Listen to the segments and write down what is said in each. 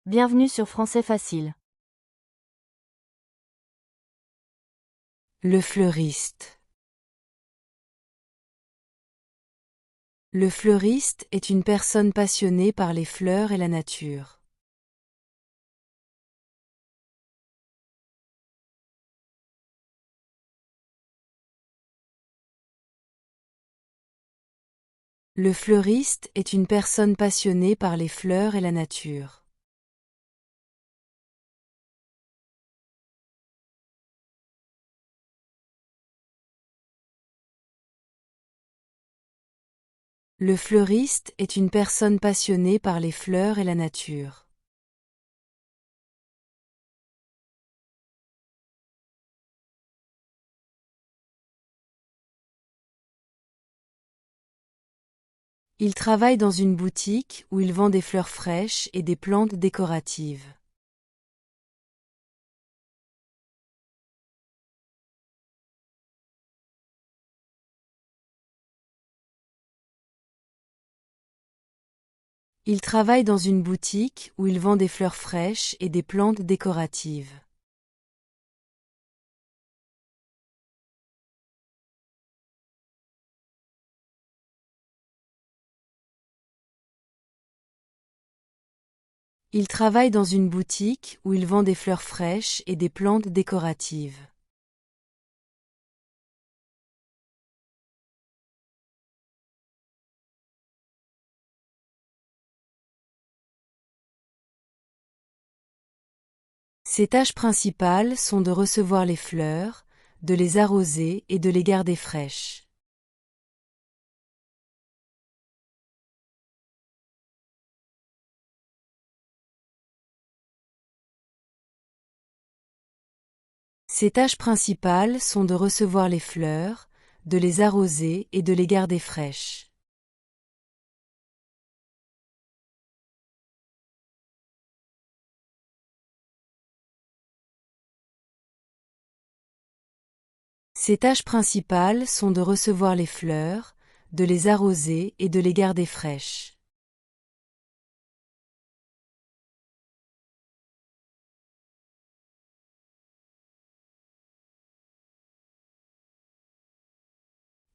Bienvenue sur Français Facile. Le fleuriste. Le fleuriste est une personne passionnée par les fleurs et la nature. Le fleuriste est une personne passionnée par les fleurs et la nature. Le fleuriste est une personne passionnée par les fleurs et la nature. Il travaille dans une boutique où il vend des fleurs fraîches et des plantes décoratives. Il travaille dans une boutique où il vend des fleurs fraîches et des plantes décoratives. Il travaille dans une boutique où il vend des fleurs fraîches et des plantes décoratives. Ses tâches principales sont de recevoir les fleurs, de les arroser et de les garder fraîches. Ses tâches principales sont de recevoir les fleurs, de les arroser et de les garder fraîches. Ses tâches principales sont de recevoir les fleurs, de les arroser et de les garder fraîches.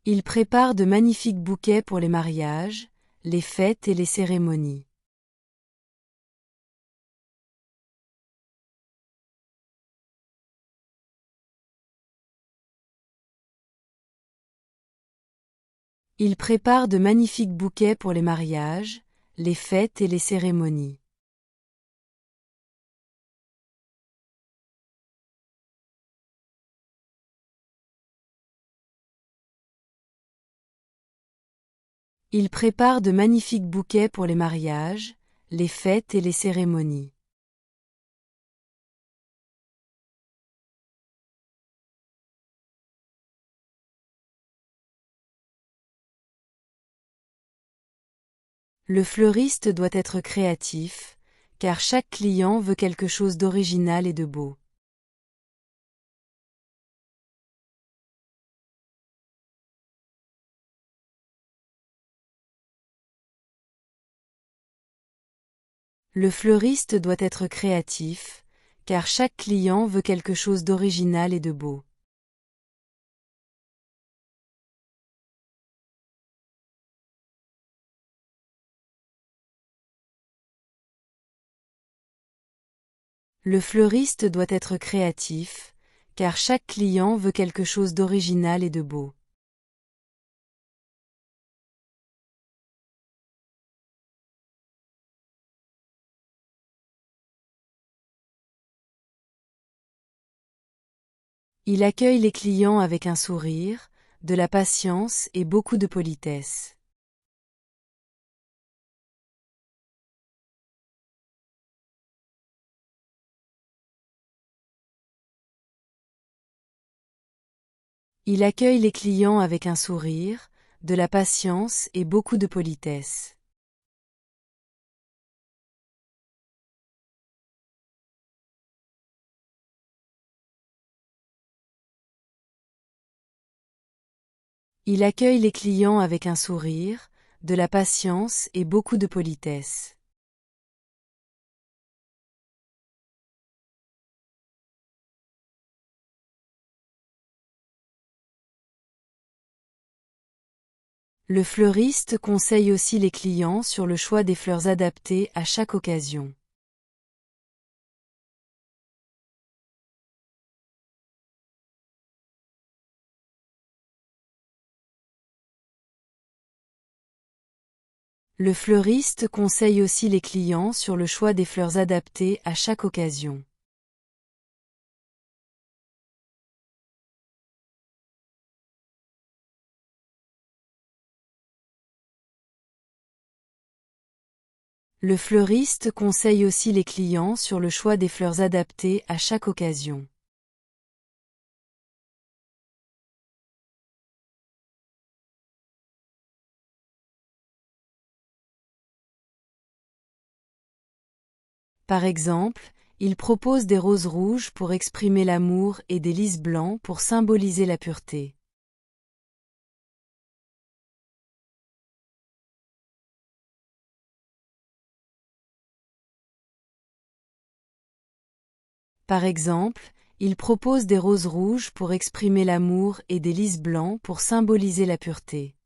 Il prépare de magnifiques bouquets pour les mariages, les fêtes et les cérémonies. Il prépare de magnifiques bouquets pour les mariages, les fêtes et les cérémonies. Il prépare de magnifiques bouquets pour les mariages, les fêtes et les cérémonies. Le fleuriste doit être créatif, car chaque client veut quelque chose d'original et de beau. Le fleuriste doit être créatif, car chaque client veut quelque chose d'original et de beau. Le fleuriste doit être créatif, car chaque client veut quelque chose d'original et de beau. Il accueille les clients avec un sourire, de la patience et beaucoup de politesse. Il accueille les clients avec un sourire, de la patience et beaucoup de politesse. Il accueille les clients avec un sourire, de la patience et beaucoup de politesse. Le fleuriste conseille aussi les clients sur le choix des fleurs adaptées à chaque occasion. Le fleuriste conseille aussi les clients sur le choix des fleurs adaptées à chaque occasion. Le fleuriste conseille aussi les clients sur le choix des fleurs adaptées à chaque occasion. Par exemple, il propose des roses rouges pour exprimer l'amour et des lys blancs pour symboliser la pureté. Par exemple, il propose des roses rouges pour exprimer l'amour et des lys blancs pour symboliser la pureté.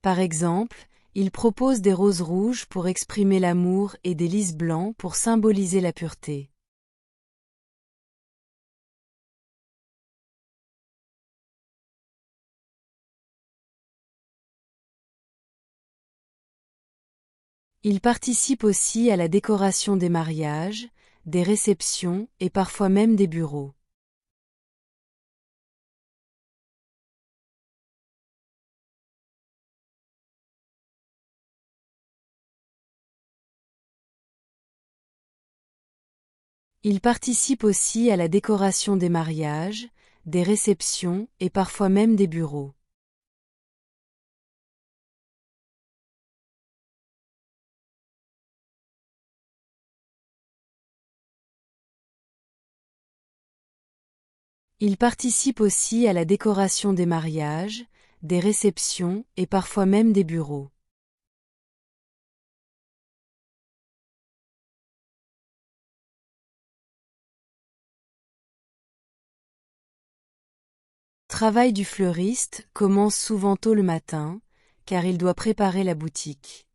Par exemple, il propose des roses rouges pour exprimer l'amour et des lys blancs pour symboliser la pureté. Il participe aussi à la décoration des mariages, des réceptions et parfois même des bureaux. Il participe aussi à la décoration des mariages, des réceptions et parfois même des bureaux. Il participe aussi à la décoration des mariages, des réceptions et parfois même des bureaux. Travail du fleuriste commence souvent tôt le matin, car il doit préparer la boutique.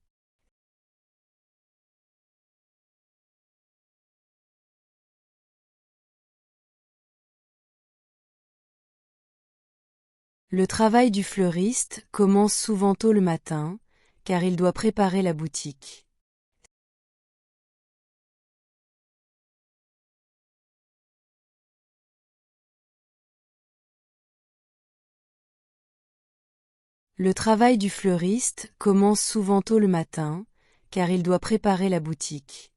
Le travail du fleuriste commence souvent tôt le matin, car il doit préparer la boutique. Le travail du fleuriste commence souvent tôt le matin, car il doit préparer la boutique.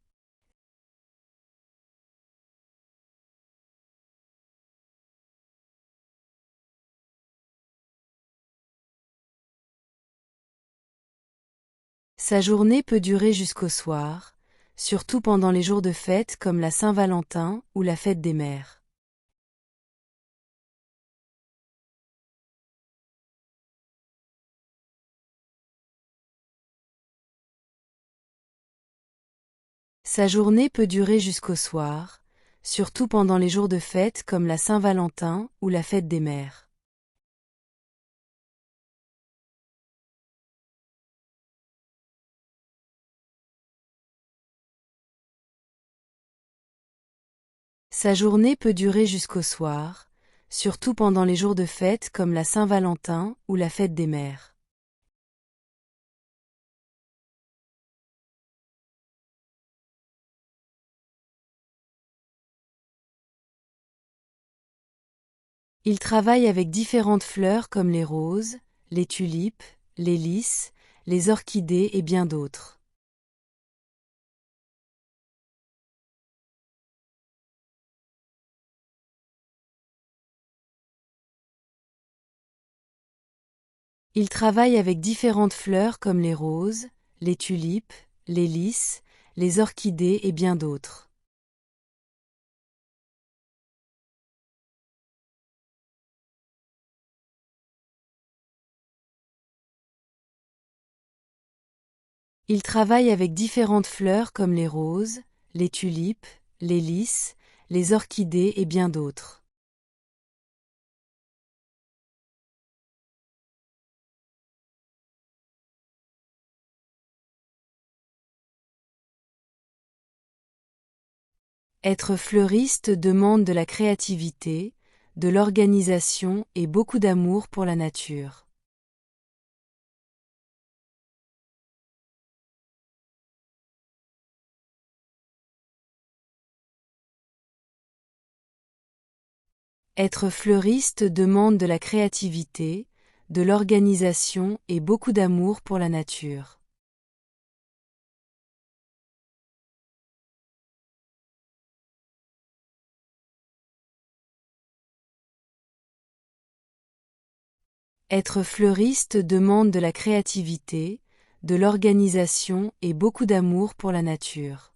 Sa journée peut durer jusqu'au soir, surtout pendant les jours de fête comme la Saint-Valentin ou la fête des mères. Sa journée peut durer jusqu'au soir, surtout pendant les jours de fête comme la Saint-Valentin ou la fête des mères. Sa journée peut durer jusqu'au soir, surtout pendant les jours de fête comme la Saint-Valentin ou la fête des mères. Il travaille avec différentes fleurs comme les roses, les tulipes, les lys, les orchidées et bien d'autres. Il travaille avec différentes fleurs comme les roses, les tulipes, les lys, les orchidées et bien d'autres. Il travaille avec différentes fleurs comme les roses, les tulipes, les lys, les orchidées et bien d'autres. Être fleuriste demande de la créativité, de l'organisation et beaucoup d'amour pour la nature. Être fleuriste demande de la créativité, de l'organisation et beaucoup d'amour pour la nature. Être fleuriste demande de la créativité, de l'organisation et beaucoup d'amour pour la nature.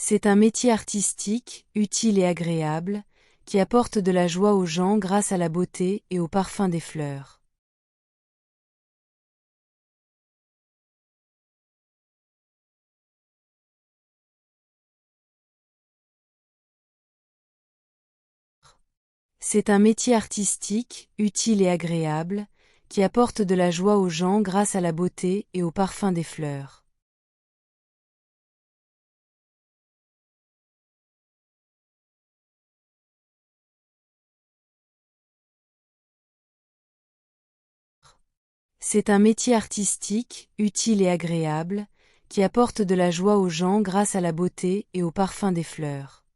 C'est un métier artistique, utile et agréable, qui apporte de la joie aux gens grâce à la beauté et au parfum des fleurs. C'est un métier artistique, utile et agréable, qui apporte de la joie aux gens grâce à la beauté et au parfum des fleurs. C'est un métier artistique, utile et agréable, qui apporte de la joie aux gens grâce à la beauté et au parfum des fleurs.